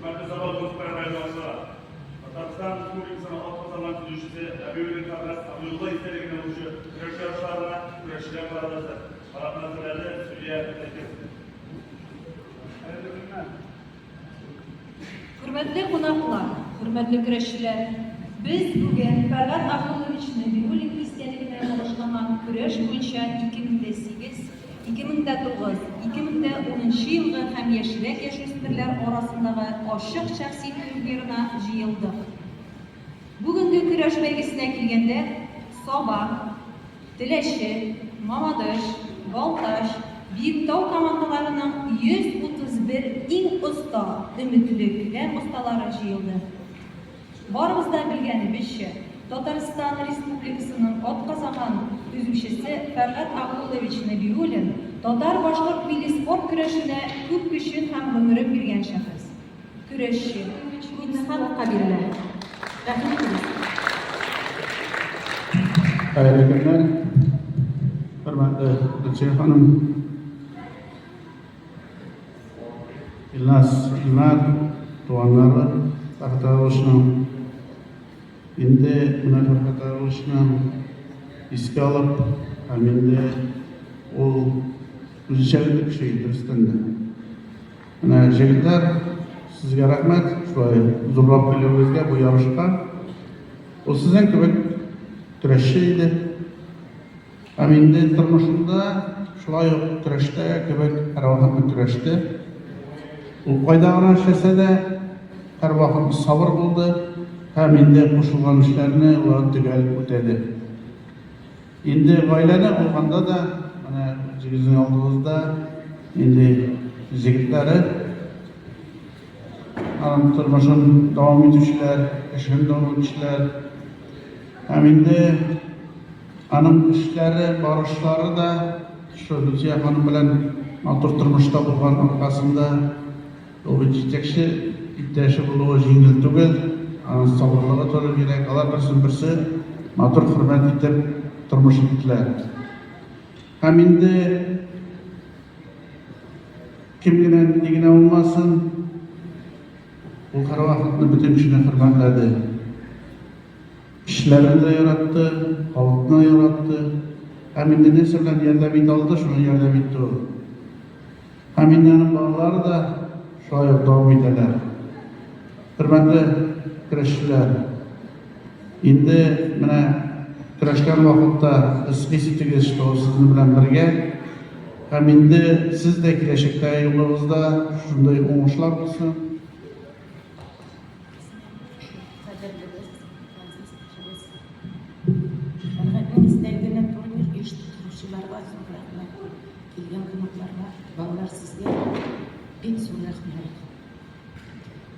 Hürmetli sabah dostları ve arkadaşlar, Tatarbistan Respublikası'nın alt pazarlan tüzüşçüsü Ebu Ferhat Abdullah istedigine oluşu güreş yarışlarına güreşçiler bağlıdır. Arap nazırları Suriye Tekir. Hürmetli konaklar, hürmetli güreşçiler, biz bugün Ferhat Abdullahich'ni Biyulik istedigine oluşlanan güreş boyunca 2008, 2009, 2010 yılғы hem yaşlık yaşöspürler arasındaki aşık şahsi turnirine jıyıldık. Bugünkü güreş belgesine kelgende Sabah, Tileşi, Mamadısh, Baltaş, Büyükdağ komandalarının 131 en usta, ümitlik ve ustaları jıyıldı. Barımızda bilgenimizce, Tataristan Respublikası'nın atkazagan tüzümşisi Ferhat Abdullahiç Nebiulin, Tatar Başkurt Milli Sport Güreşi'ne köp güçün hem ömrü birgen şahıs. Güreşçi, Kudsan Kabireler. Rahmet ediniz. Hayırlı günler. Hürmetli Lütfiye Hanım, İlnas İlmar, Doğanları, Tahtaroş'un endi buna Tahtaroş'un iske alıp, hem endi o üzüçelik şey dürüstündü. Jigitler, sizge rahmet, şulay zorlap kelibizge bu yarışqa. O sizin gibi güreşçiydi. Hem endi turmuşunda şulay güreşte gibi her vakit güreşti. O qaydagına işlese de her vakit sabır buldu. Hem endi qo'shilgan ishlarni ular tugal o'tadi. Endi oilada bo'lganda da mana bizning oldimizda endi yigitlari turmushini davom etuvchilar, ishini davom etuvchilar. Hem endi anim ishlari, borishlari da shu Lütfiye xonim bilan notur turmushda bo'lgan orqasida o yetakchi ittashi bo'luvi yengil tugul. Sabırlığa to'lib kerak, ular birsi notur hurmat etib turmush etdilar. Ham endi kimgina nigina bo'lmasin, u har vaqtni butun kishini hurmatladi. Ishlarini yaratdi, xalqni yaratdi. Ham endi narsa bilan yordam eta oldi, shuni yordam etdi u. Ham endi bolalari da shu yo'lda davom etadilar. Hurmatli güreşçiler, endi mana kurashgan vaqtda qaysi tegishli sizni bilan birga, ham endi sizdek kelajakdagi yo'lingizda shunday o'ngishlar bo'lsin.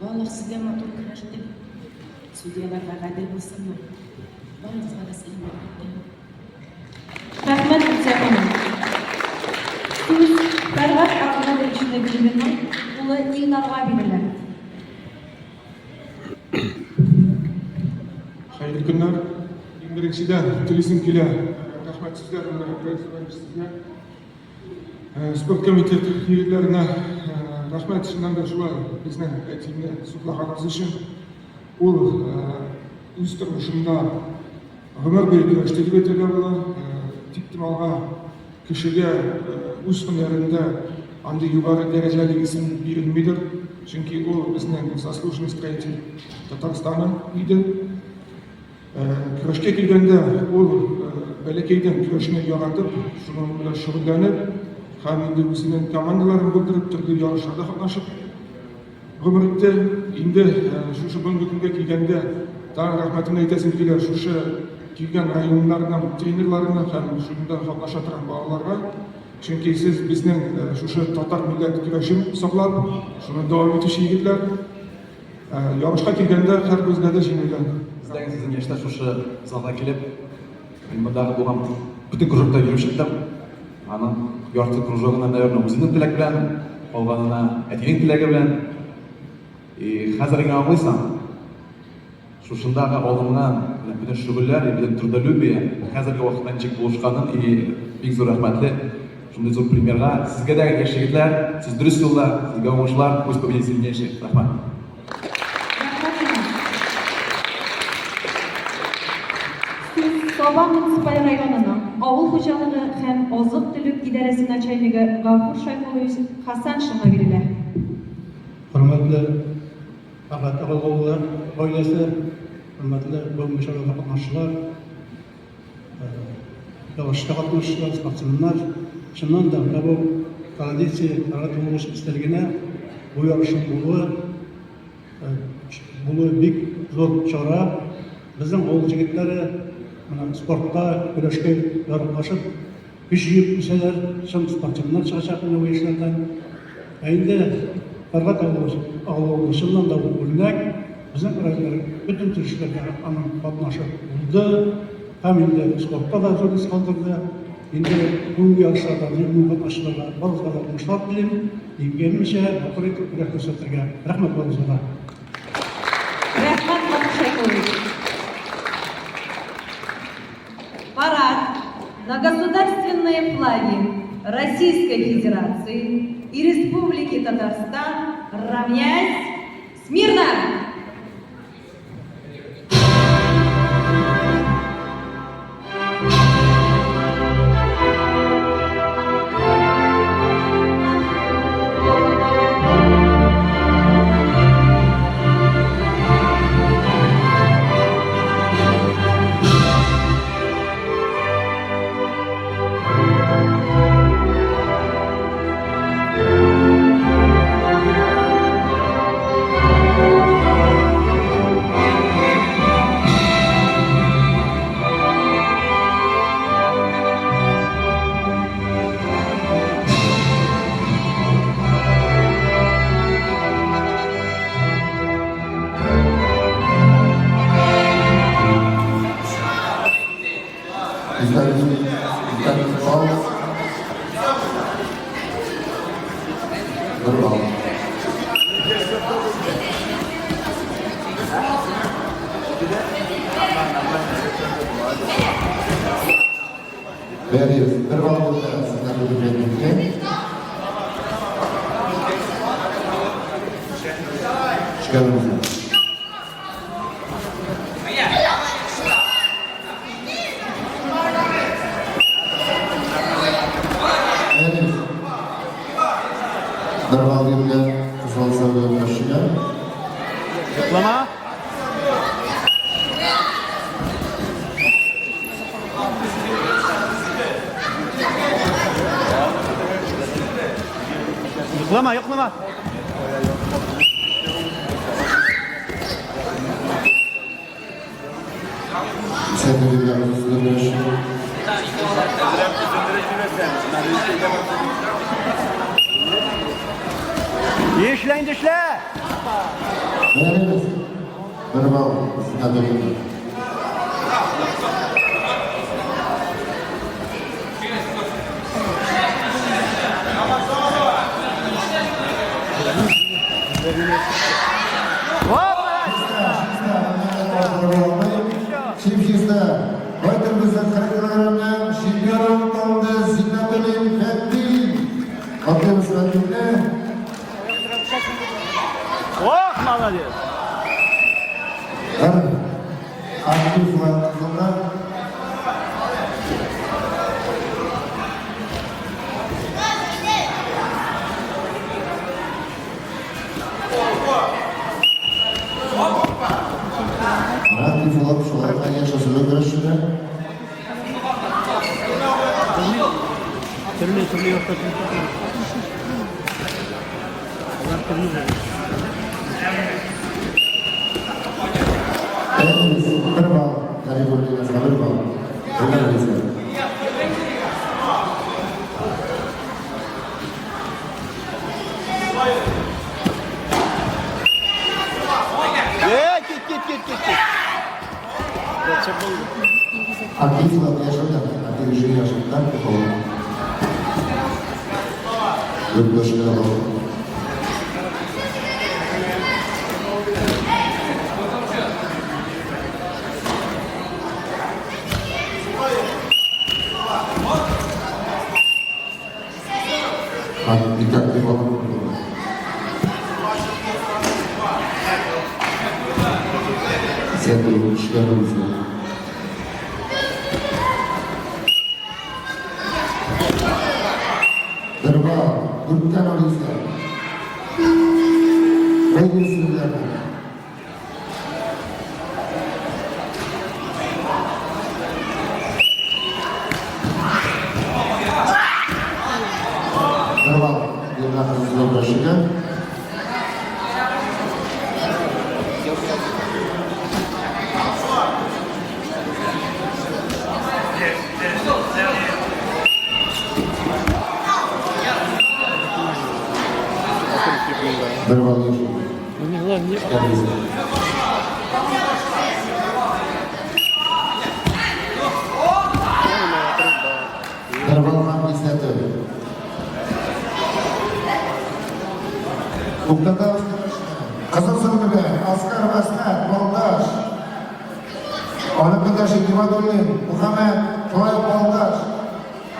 Vallahi sizga motor kurashdi. Sudyalarga qadr bo'lsinmi? Baringizga rasm Rahmet Lütfiye Hanım. Siz Ferhat Abdullahiç Nebiulin'in ulu İlnar'a bilirler. Hayırlı günler. Birinciden tülüsün kile. Rahmet sizler, sizler. Sport komiteti üyelerine rahmet şundan da şular bizden etimde suklaganımız için o üst turmuşunda ömür boyu güreşte gibi etkilerle tiktimalga kişiye üst günlerinde andi yukarı dereceli isim verilmelidir. Çünkü o bizden заслуженный строитель Татарстан'ın idi. Güreşke gelgende o belekeyden güreşini yaratıp şununla şuğullanıp hem endi o'zining komandalarini bildirib turli yarışlarda qatnashib umrida endi shu bugungi kunga kelganda tag'in rahmatimni aytasim kelar shu kelgan rayonlardan trenerlarini ham shunda qatnasha turgan bolalarga, chunki siz bizning shu tatar millat kurashini hisoblab shuni davom etuvchi yigitlar yarışga kelganda har ko'zlarda jengillar. Sizlarga sizning yoshlar shu zalga kelib bundaqa bo'lgan butun krujokda yurib chiqdim. Ana yorti krujoguna nayorna o'zining tilagi bilan, qolganini atining tilagi bilan hozirga olmaysan. Shundaqa olimlar bilan shug'ullar, bilan turdalubiya hozirgi vaqtdan chek bo'lishqanin bek zo'r rahmatli. Shunday zo'r primerlar sizga da yosh yigitlar, siz durust yo'lda, sizga o'ngishlar, o'z pobedasini rahmat. Soba munisipal rayonunun Avul Hocalığı hem Ozuk Tülük İdaresi Naçaylığı Gafur Şaykoğlu Hasan Şın'a verilir. Hürmetli Ahmet Ağaoğlu ailesi, hürmetli bu müşavirde katnaşçılar, yarışta katnaşçılar, sportsmenler, şundan da bu tradisiya, yaratılmış istergine bu yarışın bulu big zor çara. Bizim oğul jigitleri sportta, güreşke yarışıp, güç yiyip müseler, şun sportsmenler çıkacak bu işlerden. Endi Ferhat Ağaoğlu şundan da bu örnek, bizim örnekleri bütün türüşlerden katnaşıp buldu. Hem indi sportta da zor iz kaldırdı. Indi bu yarışlardan, bu katnaşçılarla bazı kadar müştahap bilim, ilgilenmişe, bakırı güreş gösterge. Rahmet olunuzda. Rahmat Gafur Şaykoğlu. Парад на государственные флаги Российской Федерации и Республики Татарстан равнясь смирно! Veriyoruz. Bir bağlı sizden ödüllerinizi. Çıkarımızı. Veriyoruz. Bir bağlı ödüller kısal sarılı başlıyor. Zıplama. Yoklama, yoklama. Sen de ödüllerinizi başlıyor. İşleyin dişle. Veriyoruz. Bir bağlı sizden ödüller. Чемпионста в этом закрытом чемпионом команды Зинатулин Феттин. Отдел Срадюля. Ох, молодец. Актив Латвия. Актив Латвия, конечно, сыгрышная. Türlü yoksa Первая категория, вторая. Git. Актив Латвия, опережение ошибок. Выпущено. Никак не могу. Центр членов. Gürkan Olisa. Bugün sizlerle. Merhaba, yıllarınızda uğraşırken. Merhaba, geldiniz. Merhaba, ben İzzet Öğretmen. Mutlaka Kazasınlı'da Askar Aslan, Baldaş, Anakadaş İktimadolin, Muhammed, Tuay Baldaş,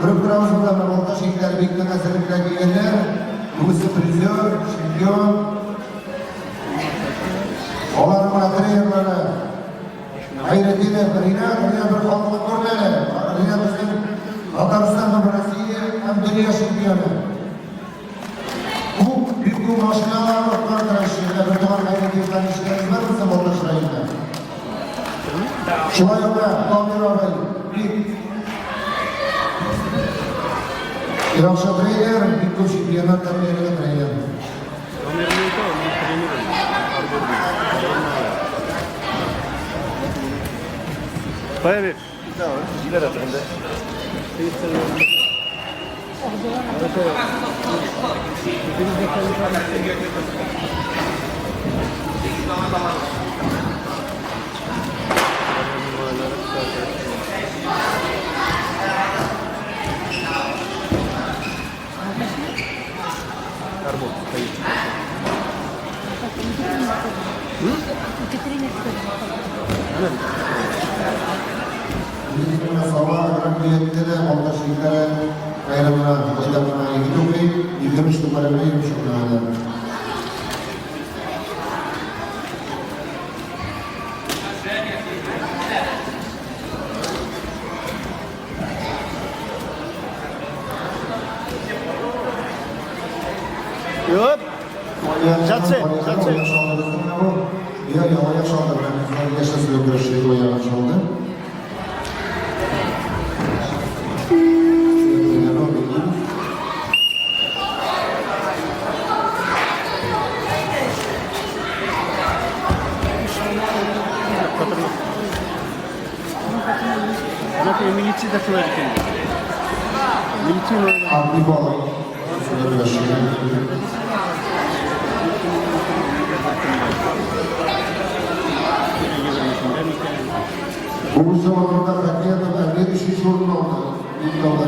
Grup Kıravuz'da Baldaş İkler, Bekle Nasır'ın Kagiyeler, Musa Prizör, Şampiyon, Olarım Adriyarları, Hayretine, Rina bir halkı kurmeli, Rina bizim Ataristan ve Brasilia, hem dünya şampiyonu. Bu büyük bir maşinalar var arkadaşlar. Bir zaman hayretiyizden işleriniz var mısın Baldaş Rayı'nda? Şulay Ömer, Tamir Ağabey, bir. Irakşa Treyer, bir kuş şampiyonlar kariyerine Treyer. Baya bir. İler atında. Bizimle sabah akıbiyetleri, Baldaşlıkları, bayramına, bayramına gidiyor. Yıkılmış numarayla yürümüş onlarla. Yok. Жатсы. Ya yavaş aldı. Ben yaşasın yok bir şey o yavaş aldı. Zaten militçi de şöyle diyor. Militçi mi? Adli bağlı. Şöyle bir şey. Bu zamanlarda Rakya'da belge düşüş sorunu oldu. İlk yolda.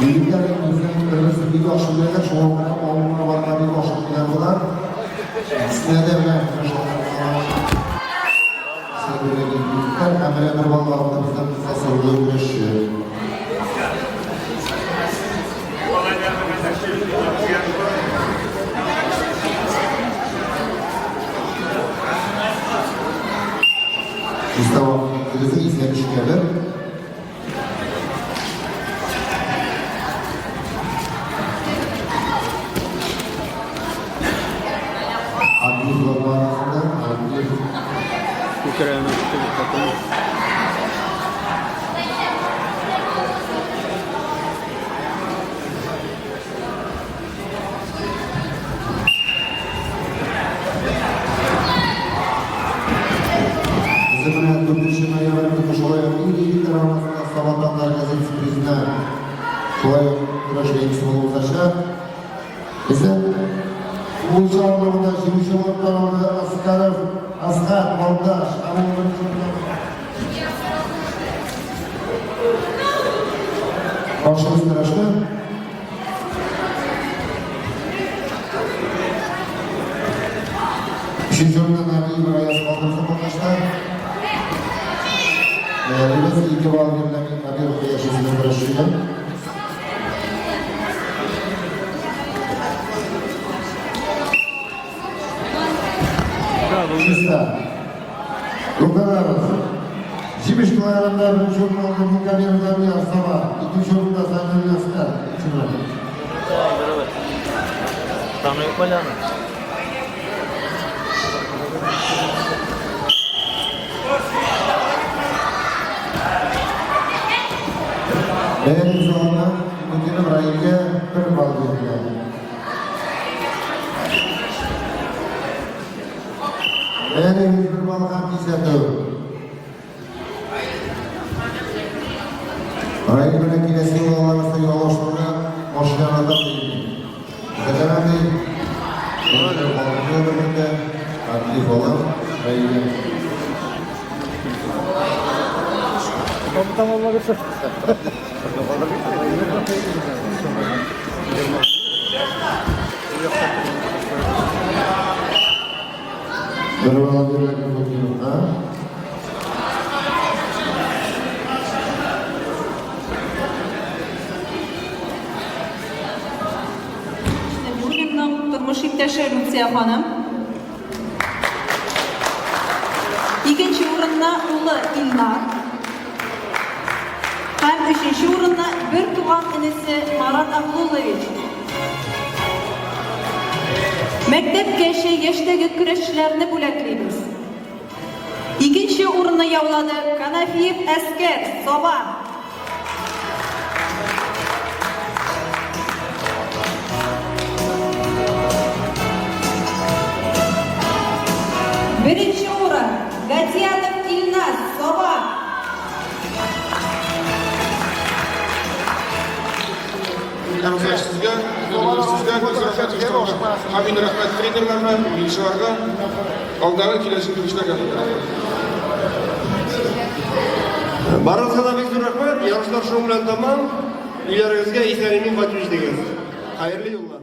Birliklerin yüzünün arasındaki aşırılarla çoğunluğa bağımlılığı varlarıyla aşırılar var. Sizlere de bilen sevgili birlikler, kamera bir bağlamda bizden bize soruluyor güreşiyor. Mustafa Kılıç'ı izlemiş gelir. Adli zorlanmasında adli Ukrayna çıktı. Bizimle Türkçe'ne yaratılmış olaya ilgili tarafından Sabatanlar gazetesi sürprizine kolay uğraşma eksi olacak. Bize bu çağrıda Şimşek Ortalığı Askarov, Askar, Baldaş, Başımız tıraşlı. 3. o'rinda Nabiyev Rayos Qodirov qatnashdi. Biz 2 ball berilen Nabiyev yaşasını kurashgan. Sizda Lukanarov 25 kilolarında 1. o'rinda Mukamil Zaviyev Sava, 2. o'rinda Samir Asqar, 3. o'rinda. Benim sonra Mukamil Rayos'ga 1 ball berilgan. Benim 1 ball ham tezlatdi. Rayos bilan kelasi o'yinlarda yo'llanishni boshlanadi. Federali O'zbekistonda taklif olib, Rayos Bugunning turmush iqtashi Lutsiya xonim. 2. o'rinda o'g'li Ilnar. Ham 3. o'rinda bir tug'an inisi Marat Abdullovich. Maktabgacha yoshdagi kurashchilarni bo'laklaymiz. 2. o'rinni yovladi Kanafiyev Askar Soba. 1. o'rin Gatyanov Ilnaz Soba. Sizga Amin rahmat trenerlarga, o'yinchilarga oldingi kelasi turishlarga. Barchangizga bek rahmat. Yarışlar shu bilan tamom. Uylaringizga eslaringizga qaytib ishlaysiz. Xayrli yo'llar.